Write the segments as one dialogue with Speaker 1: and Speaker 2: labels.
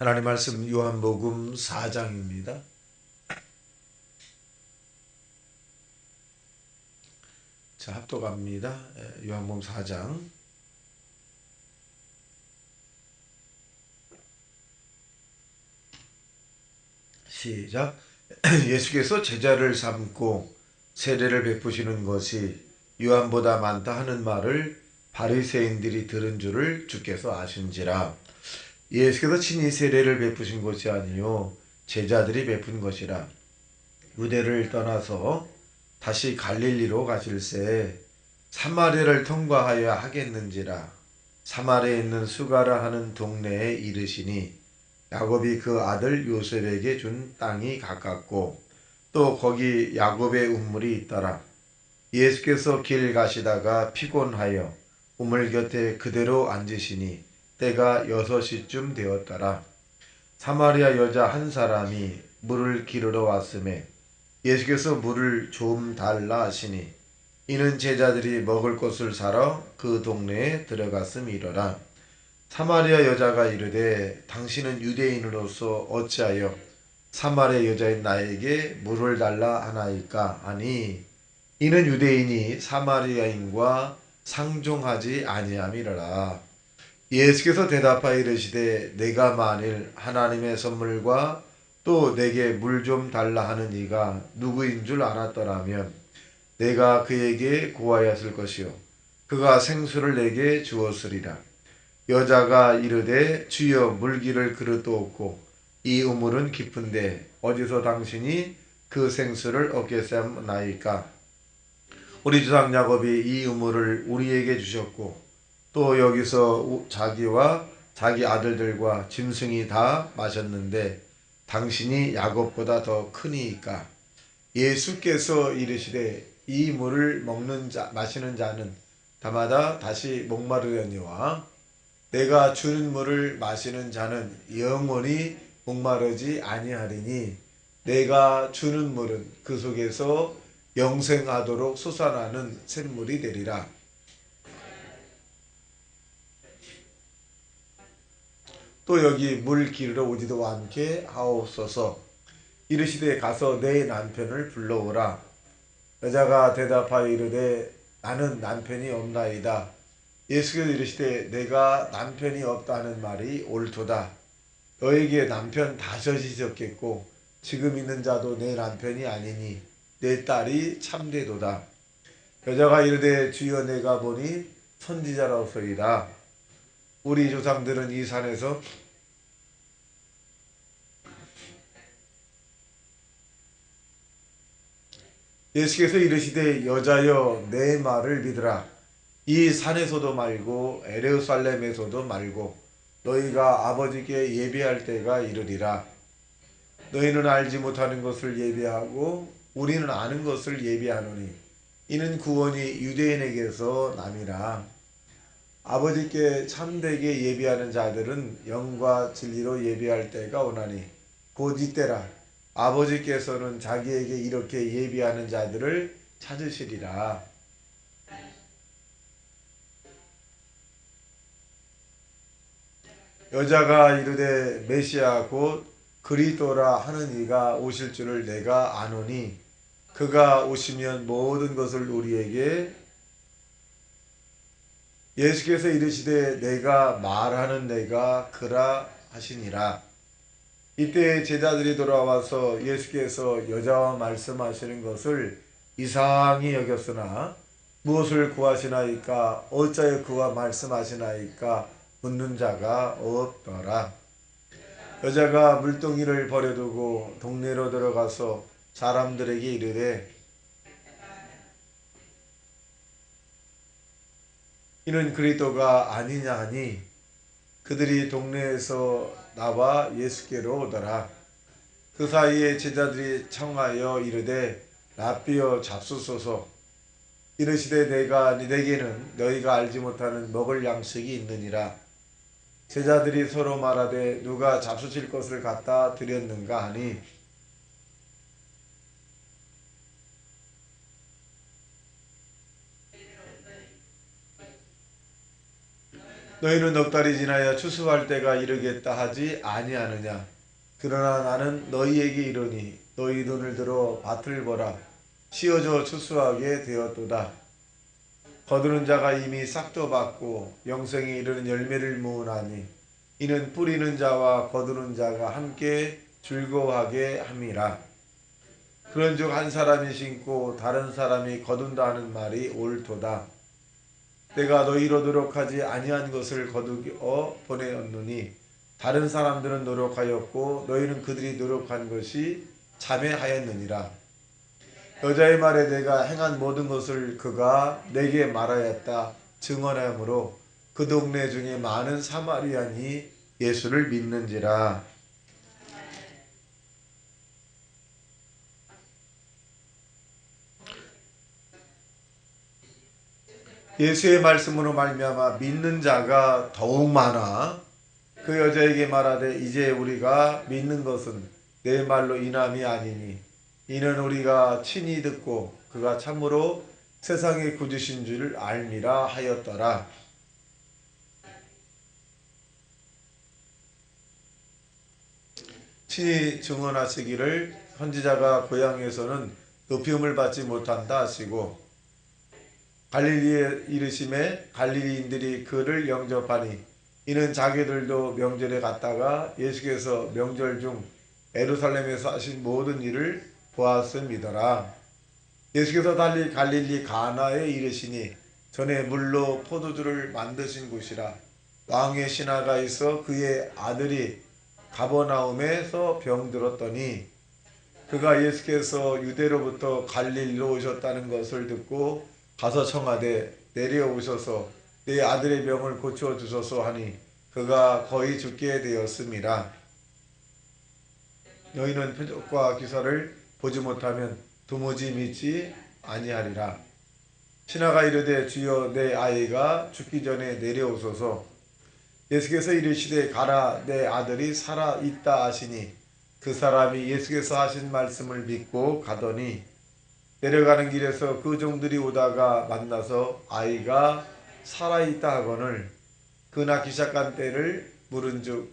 Speaker 1: 하나님 말씀 요한복음 4장입니다. 자, 합독합니다. 요한복음 4장. 시작. 예수께서 제자를 삼고 세례를 베푸시는 것이 요한보다 많다 하는 말을 바리새인들이 들은 줄을 주께서 아신지라. 예수께서 친히 세례를 베푸신 것이 아니요 제자들이 베푼 것이라. 유대를 떠나서 다시 갈릴리로 가실새 사마리아를 통과하여야 하겠는지라. 사마리아에 있는 수가라 하는 동네에 이르시니 야곱이 그 아들 요셉에게 준 땅이 가깝고 또 거기 야곱의 우물이 있더라. 예수께서 길 가시다가 피곤하여 우물 곁에 그대로 앉으시니 때가 6시쯤 되었더라. 사마리아 여자 한 사람이 물을 기르러 왔음에 예수께서 물을 좀 달라 하시니 이는 제자들이 먹을 것을 사러 그 동네에 들어갔음이로라. 사마리아 여자가 이르되 당신은 유대인으로서 어찌하여 사마리아 여자인 나에게 물을 달라 하나이까 하니 이는 유대인이 사마리아인과 상종하지 아니함이로라. 예수께서 대답하여 이르시되 내가 만일 하나님의 선물과 또 내게 물 좀 달라 하는 이가 누구인 줄 알았더라면 내가 그에게 구하였을 것이요 그가 생수를 내게 주었으리라. 여자가 이르되 주여 물기를 그릇도 없고 이 우물은 깊은데 어디서 당신이 그 생수를 얻겠사옵나이까. 우리 조상 야곱이 이 우물을 우리에게 주셨고 또 여기서 자기와 자기 아들들과 짐승이 다 마셨는데 당신이 야곱보다 더 크니이까. 예수께서 이르시되 이 물을 마시는 자는 다마다 다시 목마르려니와 내가 주는 물을 마시는 자는 영원히 목마르지 아니하리니 내가 주는 물은 그 속에서 영생하도록 솟아나는 샘물이 되리라. 또 여기 물 기르러 오지도 않게 하옵소서. 이르시되 가서 내 남편을 불러오라. 여자가 대답하여 이르되 나는 남편이 없나이다. 예수께서 이르시되 내가 남편이 없다는 말이 옳도다. 너에게 남편 5이 있었겠고 지금 있는 자도 내 남편이 아니니 내 딸이 참되도다. 여자가 이르되 주여 내가 보니 선지자라소이다. 우리 조상들은 이 산에서 예수께서 이르시되 여자여 내 말을 믿으라. 이 산에서도 말고 에르살렘에서도 말고 너희가 아버지께 예배할 때가 이르리라. 너희는 알지 못하는 것을 예배하고 우리는 아는 것을 예배하노니 이는 구원이 유대인에게서 남이라. 아버지께 참되게 예배하는 자들은 영과 진리로 예배할 때가 오나니 곧 이때라. 아버지께서는 자기에게 이렇게 예배하는 자들을 찾으시리라. 여자가 이르되 메시아 곧 그리스도라 하는 이가 오실 줄을 내가 아노니 그가 오시면 모든 것을 우리에게. 예수께서 이르시되 내가 말하는 내가 그라 하시니라. 이때 제자들이 돌아와서 예수께서 여자와 말씀하시는 것을 이상히 여겼으나 무엇을 구하시나이까 어찌하여 그와 말씀하시나이까 묻는 자가 없더라. 여자가 물동이를 버려두고 동네로 들어가서 사람들에게 이르되 이는 그리스도가 아니냐 하니 그들이 동네에서 나와 예수께로 오더라. 그 사이에 제자들이 청하여 이르되 라삐여 잡수소서. 이르시되 내게는 너희가 알지 못하는 먹을 양식이 있느니라. 제자들이 서로 말하되 누가 잡수실 것을 갖다 드렸는가 하니 너희는 넉 달이 지나야 추수할 때가 이르겠다 하지 아니하느냐. 그러나 나는 너희에게 이르니 너희 눈을 들어 밭을 보라. 씌어져 추수하게 되었도다. 거두는 자가 이미 싹도 받고 영생에 이르는 열매를 모으나니 이는 뿌리는 자와 거두는 자가 함께 즐거워하게 함이라. 그런즉 한 사람이 심고 다른 사람이 거둔다 하는 말이 옳도다. 내가 너희로 노력하지 아니한 것을 거두어 보내었노니 다른 사람들은 노력하였고 너희는 그들이 노력한 것이 참회하였느니라. 여자의 말에 내가 행한 모든 것을 그가 내게 말하였다 증언하므로 그 동네 중에 많은 사마리아인이 예수를 믿는지라. 예수의 말씀으로 말미암아 믿는 자가 더욱 많아 그 여자에게 말하되 이제 우리가 믿는 것은 내 말로 인함이 아니니 이는 우리가 친히 듣고 그가 참으로 세상의 구주신 줄 알미라 하였더라. 친히 증언하시기를 선지자가 고향에서는 높임을 받지 못한다 하시고 갈릴리에 이르심에 갈릴리인들이 그를 영접하니 이는 자기들도 명절에 갔다가 예수께서 명절 중 예루살렘에서 하신 모든 일을 보았음이더라. 예수께서 달리 갈릴리 가나에 이르시니 전에 물로 포도주를 만드신 곳이라. 왕의 신하가 있어 그의 아들이 가버나움에서 병들었더니 그가 예수께서 유대로부터 갈릴리로 오셨다는 것을 듣고 가서 청하되 내려오셔서 내 아들의 병을 고쳐주소서 하니 그가 거의 죽게 되었음이라. 너희는 표적과 기사를 보지 못하면 도무지 믿지 아니하리라. 신하가 이르되 주여 내 아이가 죽기 전에 내려오소서. 예수께서 이르시되 가라 내 아들이 살아 있다 하시니 그 사람이 예수께서 하신 말씀을 믿고 가더니 내려가는 길에서 그 종들이 오다가 만나서 아이가 살아있다 하거늘 그 낳기 시작한 때를 물은즉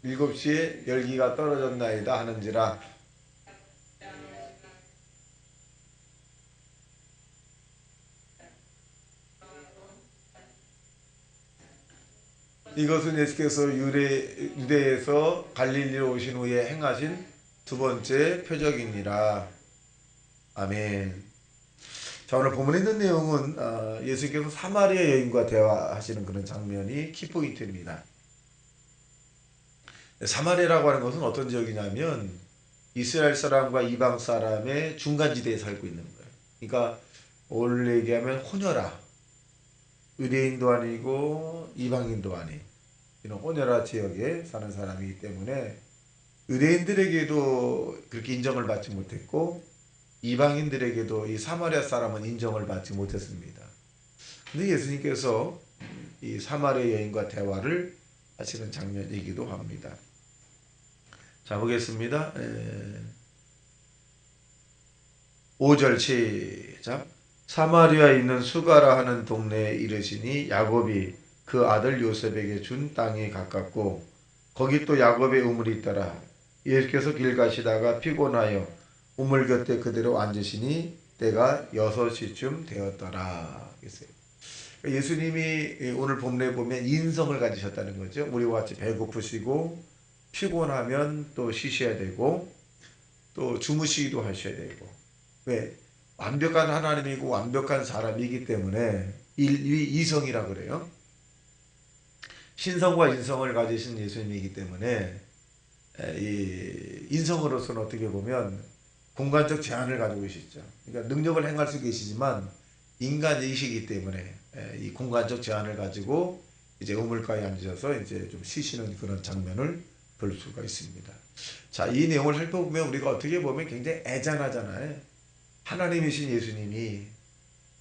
Speaker 1: 7시에 열기가 떨어졌나이다 하는지라. 이것은 예수께서 유대에서 갈릴리로 오신 후에 행하신 두 번째 표적이니라. 아멘. 자, 오늘 본문에 있는 내용은 예수께서 사마리아 여인과 대화하시는 그런 장면이 키포인트입니다. 사마리아라고 하는 것은 어떤 지역이냐면 이스라엘 사람과 이방 사람의 중간지대에 살고 있는 거예요. 그러니까 오늘 얘기하면 혼혈아, 유대인도 아니고 이방인도 아닌 이런 혼혈아 지역에 사는 사람이기 때문에 유대인들에게도 그렇게 인정을 받지 못했고 이방인들에게도 이 사마리아 사람은 인정을 받지 못했습니다. 근데 예수님께서 이 사마리아 여인과 대화를 하시는 장면이기도 합니다. 자, 보겠습니다. 5절 시작. 사마리아에 있는 수가라 하는 동네에 이르시니 야곱이 그 아들 요셉에게 준 땅에 가깝고 거기 또 야곱의 우물이 있더라. 예수께서 길 가시다가 피곤하여 우물 곁에 그대로 앉으시니 때가 6시쯤 되었더라. 예수님이 오늘 본문에 보면 인성을 가지셨다는 거죠. 우리와 같이 배고프시고 피곤하면 또 쉬셔야 되고 또 주무시기도 하셔야 되고. 왜? 완벽한 하나님이고 완벽한 사람이기 때문에 이성이라 그래요. 신성과 인성을 가지신 예수님이기 때문에 이 인성으로서는 어떻게 보면 공간적 제한을 가지고 계시죠. 그러니까 능력을 행할 수 계시지만 인간이시기 때문에 이 공간적 제한을 가지고 이제 우물가에 앉으셔서 이제 좀 쉬시는 그런 장면을 볼 수가 있습니다. 자, 이 내용을 살펴보면 우리가 어떻게 보면 굉장히 애잔하잖아요. 하나님이신 예수님이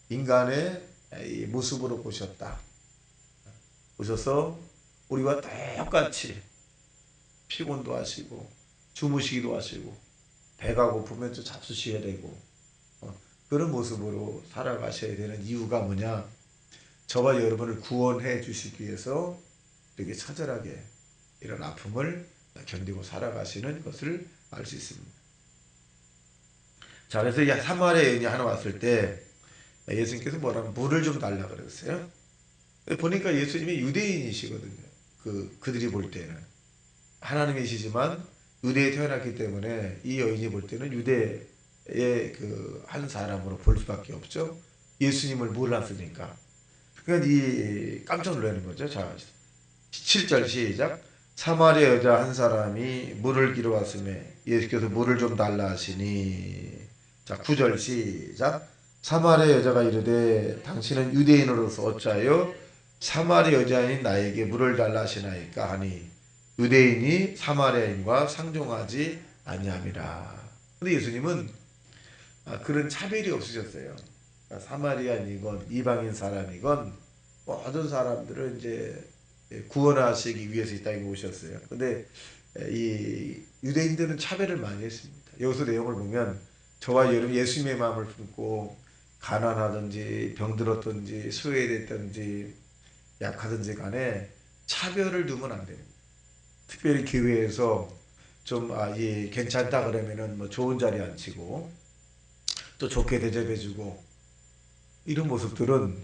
Speaker 1: 인간의 이 모습으로 오셨다. 오셔서 우리와 똑같이 피곤도 하시고 주무시기도 하시고 배가 고프면 좀 잡수셔야 되고 그런 모습으로 살아가셔야 되는 이유가 뭐냐? 저와 여러분을 구원해 주시기 위해서 이렇게 처절하게 이런 아픔을 견디고 살아가시는 것을 알 수 있습니다. 자, 그래서 이 사마리아 여인이 하나 왔을 때 예수님께서 뭐라고 물을 좀 달라 그랬어요. 보니까 예수님이 유대인이시거든요. 그들이 볼 때는 하나님이시지만 유대에 태어났기 때문에 이 여인이 볼 때는 유대의 그 한 사람으로 볼 수밖에 없죠. 예수님을 몰랐으니까. 그러니까 이 깜짝 놀라는 거죠. 자, 7절 시작. 사마리아 여자 한 사람이 물을 기러 왔음에 예수께서 물을 좀 달라 하시니. 자, 9절 시작. 사마리아 여자가 이르되 당신은 유대인으로서 어찌하여 사마리아 여자인 나에게 물을 달라 하시나이까 하니 유대인이 사마리아인과 상종하지 아니함이라. 근데 예수님은 그런 차별이 없으셨어요. 사마리아인이건 이방인 사람이건 모든 사람들을 이제 구원하시기 위해서 이 땅에 오셨어요. 근데 이 유대인들은 차별을 많이 했습니다. 여기서 내용을 보면 저와 여러분 예수님의 마음을 품고 가난하든지 병들었든지 소외됐든지 약하든지 간에 차별을 두면 안 됩니다. 특별히 교회에서 좀 괜찮다 그러면은 뭐 좋은 자리에 앉히고 또 좋게 대접해주고 이런 모습들은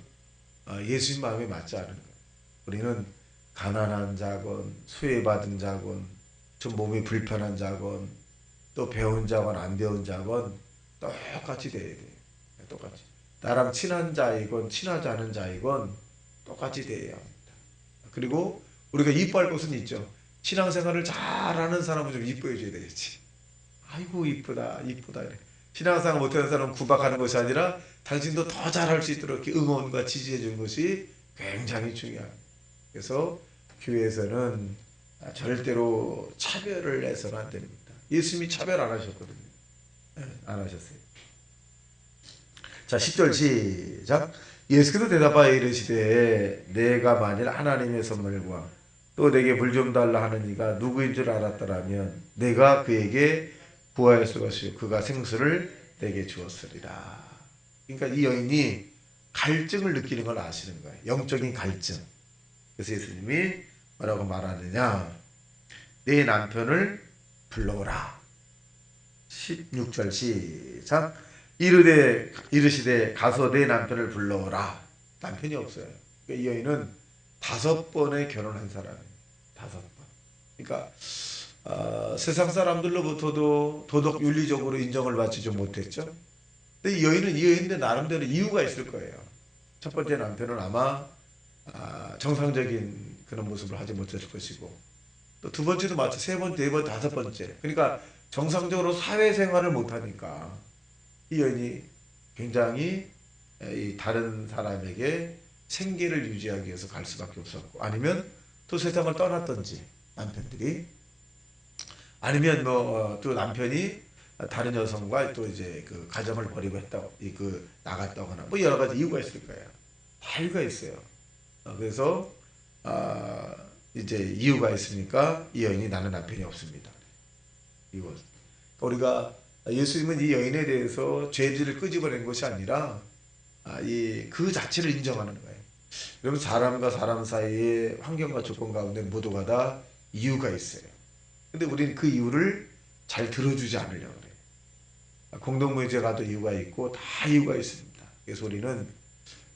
Speaker 1: 예수님 마음에 맞지 않은 거예요. 우리는 가난한 자건 소외받은 자건 좀 몸이 불편한 자건 또 배운 자건 안 배운 자건 똑같이 돼야 돼요. 똑같이. 나랑 친한 자이건 친하지 않은 자이건 똑같이 돼야 합니다. 그리고 우리가 이뻐할 것은 있죠. 신앙생활을 잘하는 사람은 좀 이뻐해줘야 되겠지. 아이고 이쁘다 이쁘다. 신앙생활 못하는 사람은 구박하는 것이 아니라 당신도 더 잘할 수 있도록 이렇게 응원과 지지해 주는 것이 굉장히 중요합니다. 그래서 교회에서는 절대로 차별을 해서는 안 됩니다. 예수님이 차별 안 하셨거든요. 안 하셨어요. 자, 10절 시작. 예수께서 대답하여 이르시되 내가 만일 하나님의 선물과 또 내게 물 좀 달라 하는 이가 누구인 줄 알았더라면 내가 그에게 구하였을 것이요 그가 생수를 내게 주었으리라. 그러니까 이 여인이 갈증을 느끼는 걸 아시는 거예요. 영적인 갈증. 그래서 예수님이 뭐라고 말하느냐. 내 남편을 불러오라. 16절 시작. 이르시되 가서 내 남편을 불러오라. 남편이 없어요. 그러니까 이 여인은 5번의 결혼한 사람이에요. 5번. 그러니까 세상 사람들로부터도 도덕 윤리적으로 인정을 받지 못했죠. 근데 이 여인인데 나름대로 이유가 있을 거예요. 첫 번째 남편은 아마 정상적인 그런 모습을 하지 못했을 것이고 또 두 번째도 마치 세 번째, 네 번째, 5번째. 그러니까 정상적으로 사회생활을 못하니까 이 여인이 굉장히 이 다른 사람에게 생계를 유지하기 위해서 갈 수밖에 없었고 아니면 또 세상을 떠났든지 남편들이 아니면 뭐 또 남편이 다른 여성과 또 이제 그 가정을 버리고 했다고 나갔다거나 뭐 여러 가지 이유가 있을 거예요. 다 이유가 있어요. 그래서 이제 이유가 있으니까 이 여인이 나는 남편이 없습니다. 이거 우리가 예수님은 이 여인에 대해서 죄질을 끄집어낸 것이 아니라 그 자체를 인정하는 거예요. 여러분 사람과 사람 사이의 환경과 조건 가운데 모두가 다 이유가 있어요. 근데 우리는 그 이유를 잘 들어주지 않으려고 그래요. 공동묘지에 가도 이유가 있고 다 이유가 있습니다. 그래서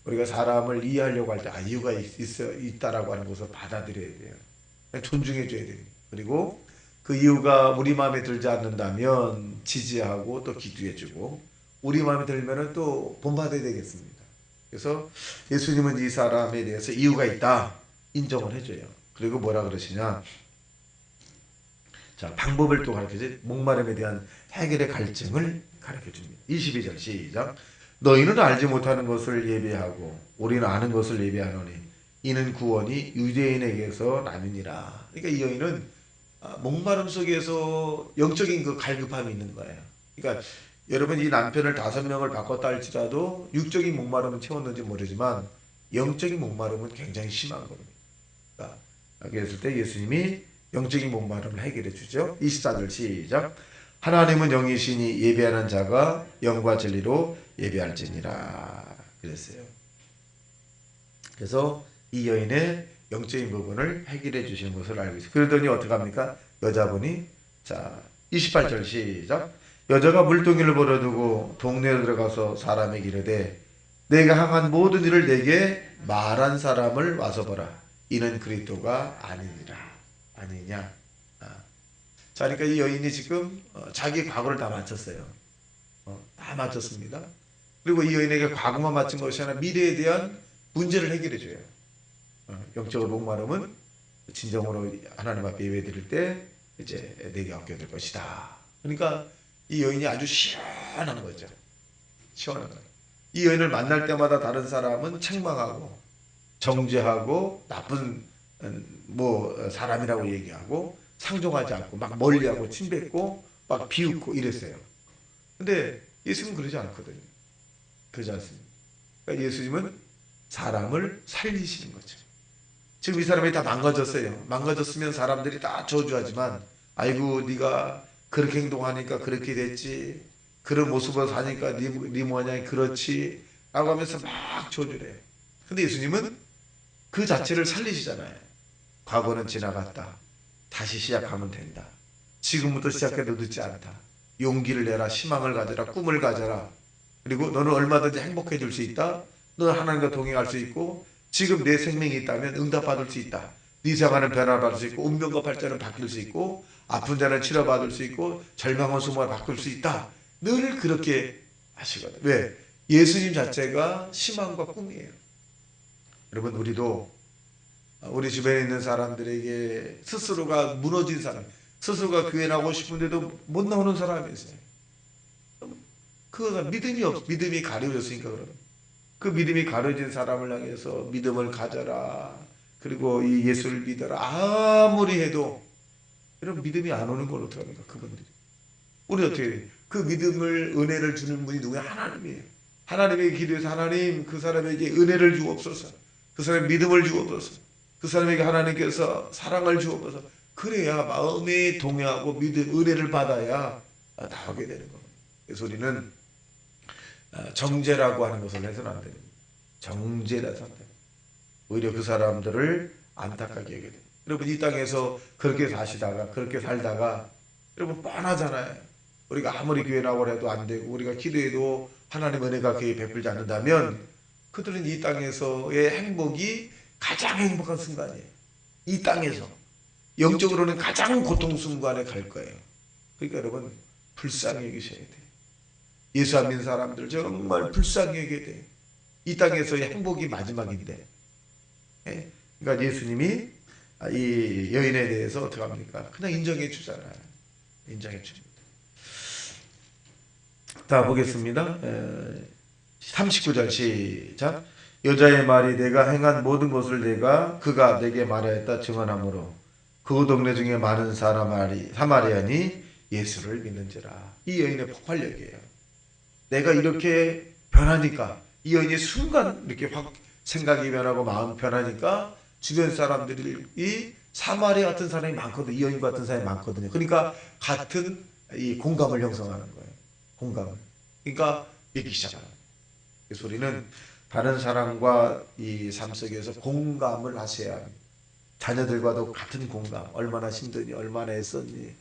Speaker 1: 우리가 사람을 이해하려고 할 때 이유가 있다라고 하는 것을 받아들여야 돼요. 존중해줘야 됩니다. 그리고 그 이유가 우리 마음에 들지 않는다면 지지하고 또 기도해주고 우리 마음에 들면 또 본받아야 되겠습니다. 그래서 예수님은 이 사람에 대해서 이유가 있다 인정을 해줘요. 그리고 뭐라 그러시냐. 자, 방법을 또 가르쳐주지. 목마름에 대한 해결의 갈증을 가르쳐줍니다. 22절 시작. 너희는 알지 못하는 것을 예배하고 우리는 아는 것을 예배하노니 이는 구원이 유대인에게서 나느니라. 그러니까 이 여인은 목마름 속에서 영적인 그 갈급함이 있는 거예요. 그러니까 여러분 이 남편을 5명을 바꿨다 할지라도 육적인 목마름은 채웠는지 모르지만 영적인 목마름은 굉장히 심한 겁니다. 그랬을 때 예수님이 영적인 목마름을 해결해 주죠. 24절 시작. 하나님은 영이시니 예배하는 자가 영과 진리로 예배할지니라. 그랬어요. 그래서 이 여인의 영적인 부분을 해결해 주시는 것을 알고 있어요. 그러더니 어떻게 합니까? 여자분이 자 28절 시작. 여자가 물동이를 버려두고 동네에 들어가서 사람에게 이르되 내가 행한 모든 일을 내게 말한 사람을 와서 보라. 이는 그리스도가 아니니라. 아니냐. 자, 그러니까 이 여인이 지금 자기 과거를 다 마쳤어요. 다 마쳤습니다. 그리고 이 여인에게 과거만 마친 것이 아니라 미래에 대한 문제를 해결해 줘요. 영적으로 목마름은 진정으로 하나님 앞에 예배 드릴 때 이제 내게 얻게 될 것이다. 그러니까 이 여인이 아주 시원한 거죠. 시원한 거예요. 이 여인을 만날 때마다 다른 사람은 책망하고 정죄하고 나쁜 사람이라고 얘기하고 상종하지 않고 막 멀리하고 침뱉고 막 비웃고 이랬어요. 근데 예수님은 그러지 않거든요. 그러지 않습니다. 그러니까 예수님은 사람을 살리시는 거죠. 지금 이 사람이 다 망가졌어요. 망가졌으면 사람들이 다 저주하지만 아이고 네가 그렇게 행동하니까 그렇게 됐지. 그런 모습으로 사니까 네 모양이 그렇지. 라고 하면서 막 저주를 해요. 근데 예수님은 그 자체를 살리시잖아요. 과거는 지나갔다. 다시 시작하면 된다. 지금부터 시작해도 늦지 않다. 용기를 내라. 희망을 가져라. 꿈을 가져라. 그리고 너는 얼마든지 행복해질 수 있다. 너는 하나님과 동행할 수 있고 지금 내 생명이 있다면 응답받을 수 있다. 네 생활은 변화받을 수 있고 운명과 발전은 바뀔 수 있고 아픈 자는 치료받을 수 있고 절망은 소망을 바꿀 수 있다. 늘 그렇게 하시거든. 왜? 예수님 자체가 희망과 꿈이에요. 여러분 우리도 우리 주변에 있는 사람들에게 스스로가 무너진 사람, 스스로가 교회 나오고 싶은데도 못 나오는 사람이 있어요. 그가 믿음이 가려졌으니까 그러면 그 믿음이 가려진 사람을 향해서 믿음을 가져라. 그리고 이 예수를 믿어라. 아무리 해도 여러분 믿음이 안 오는 걸 어떻게 합니까? 그분들이. 우리 어떻게 해요? 그 믿음을 은혜를 주는 분이 누구야? 하나님이에요. 하나님에게 기도해서 하나님 그 사람에게 은혜를 주옵소서. 그 사람에게 믿음을 주옵소서. 그 사람에게 하나님께서 사랑을 주옵소서. 그래야 마음에 동요하고 믿음 은혜를 받아야 나오게 되는 겁니다. 그래서 우리는 정죄라고 하는 것을 해서는 안 됩니다. 정죄라서 안 됩니다. 오히려 그 사람들을 안타깝게 하게 됩니다. 여러분 이 땅에서 그렇게 사시다가 그렇게 살다가 여러분 뻔하잖아요. 우리가 아무리 교회 나오라 해도 안 되고 우리가 기도해도 하나님 은혜가 그에 베풀지 않는다면 그들은 이 땅에서의 행복이 가장 행복한 순간이에요. 이 땅에서 영적으로는 가장 고통 순간에 갈 거예요. 그러니까 여러분 불쌍히 여기셔야 돼요. 예수 안 믿는 사람들 정말 불쌍히 여겨야 돼요. 이 땅에서의 행복이 마지막인데. 그러니까 예수님이 이 여인에 대해서 어떻게 합니까? 그냥 인정해 주잖아요. 인정해 줍니다. 자 보겠습니다. 39절 시작. 여자의 말이 내가 행한 모든 것을 그가 내게 말하였다 증언하므로 그 동네 중에 많은 사마리아니 예수를 믿는지라. 이 여인의 폭발력이에요. 내가 이렇게 변하니까 이 여인이 순간 이렇게 확 생각이 변하고 마음 변하니까 주변 사람들이 사마리아 같은 사람이 많거든요. 이 여인 같은 사람이 많거든요. 그러니까 같은 이 공감을 형성하는 거예요. 공감을. 그러니까 믿기 시작하는. 그래서 우리는 다른 사람과 이 삶 속에서 공감을 하셔야 합니다. 자녀들과도 같은 공감. 얼마나 힘드니, 얼마나 애썼니,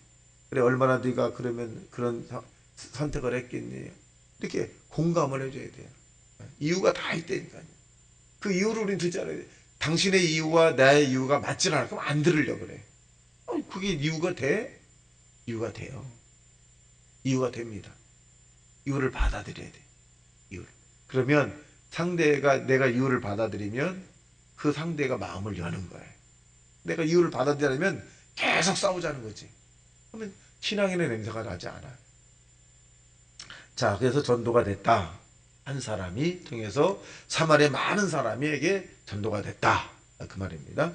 Speaker 1: 그래 얼마나 네가 그러면 그런 선택을 했겠니. 이렇게 공감을 해줘야 돼요. 이유가 다 있다니까요. 그 이유를 우리는 듣지 않아요. 당신의 이유와 나의 이유가 맞지 않아. 그럼 안 들으려고 그래. 그게 이유가 돼? 이유가 돼요. 이유가 됩니다. 이유를 받아들여야 돼. 이유를. 그러면 상대가 내가 이유를 받아들이면 그 상대가 마음을 여는 거예요. 내가 이유를 받아들이면 계속 싸우자는 거지. 그러면 신앙인의 냄새가 나지 않아요. 자, 그래서 전도가 됐다. 한 사람이 통해서 사마리아 많은 사람에게 전도가 됐다. 그 말입니다.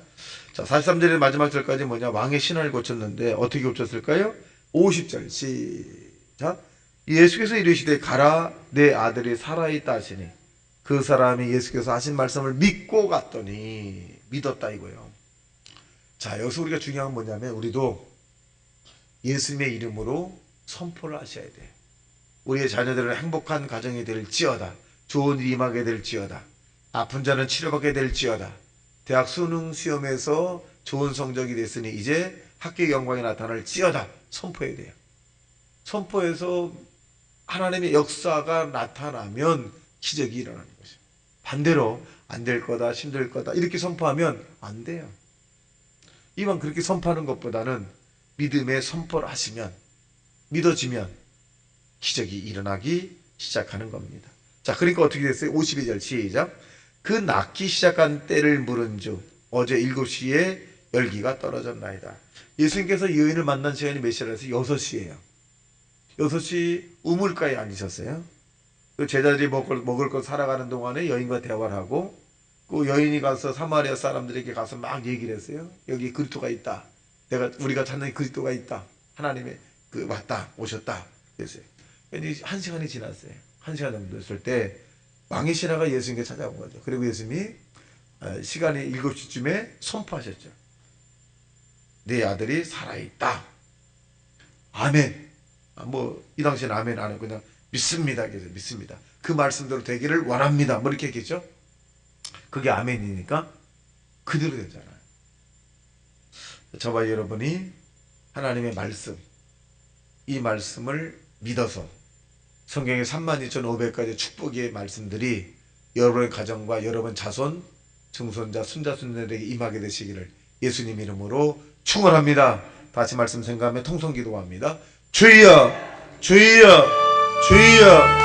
Speaker 1: 자, 43절의 마지막 절까지 뭐냐? 왕의 신화를 고쳤는데 어떻게 고쳤을까요? 50절 시작. 예수께서 이르시되 가라 내 아들이 살아있다 하시니 그 사람이 예수께서 하신 말씀을 믿고 갔더니 믿었다 이거예요. 자, 여기서 우리가 중요한 건 뭐냐면 우리도 예수님의 이름으로 선포를 하셔야 돼. 우리의 자녀들은 행복한 가정이 될지어다. 좋은 일이 임하게 될지어다. 아픈 자는 치료받게 될지어다. 대학 수능 시험에서 좋은 성적이 됐으니 이제 학교의 영광이 나타날지어다. 선포해야 돼요. 선포해서 하나님의 역사가 나타나면 기적이 일어나는 거죠. 반대로 안 될 거다, 힘들 거다 이렇게 선포하면 안 돼요. 이왕 그렇게 선포하는 것보다는 믿음의 선포를 하시면, 믿어지면 기적이 일어나기 시작하는 겁니다. 자, 그러니까 어떻게 됐어요? 52절 시작. 그 낳기 시작한 때를 물은즉 어제 7시에 열기가 떨어졌나이다. 예수님께서 이 여인을 만난 시간이 몇 시라 해서 6시예요. 6시 우물가에 앉으셨어요. 그 제자들이 먹을 거 살아가는 동안에 여인과 대화를 하고, 그 여인이 가서 사마리아 사람들에게 가서 막 얘기를 했어요. 여기 그리스도가 있다. 우리가 찾는 그리스도가 있다. 하나님의 왔다, 오셨다. 그랬어요. 한 시간이 지났어요. 1시간 정도 됐을 때 왕의 신하가 예수님께 찾아온 거죠. 그리고 예수님이 시간이 7시쯤에 선포하셨죠. 내 아들이 살아있다. 아멘. 이 당시에는 아멘 안 하고 그냥 믿습니다. 그래서 믿습니다. 그 말씀대로 되기를 원합니다. 이렇게 했겠죠. 그게 아멘이니까 그대로 되잖아요. 저와 여러분이 하나님의 말씀, 이 말씀을 믿어서 성경의 32,500가지 축복의 말씀들이 여러분의 가정과 여러분 자손, 증손자, 순자손자들에게 임하게 되시기를 예수님 이름으로 축원합니다. 다시 말씀 생각하며 통성 기도합니다. 주여, 주여, 주여.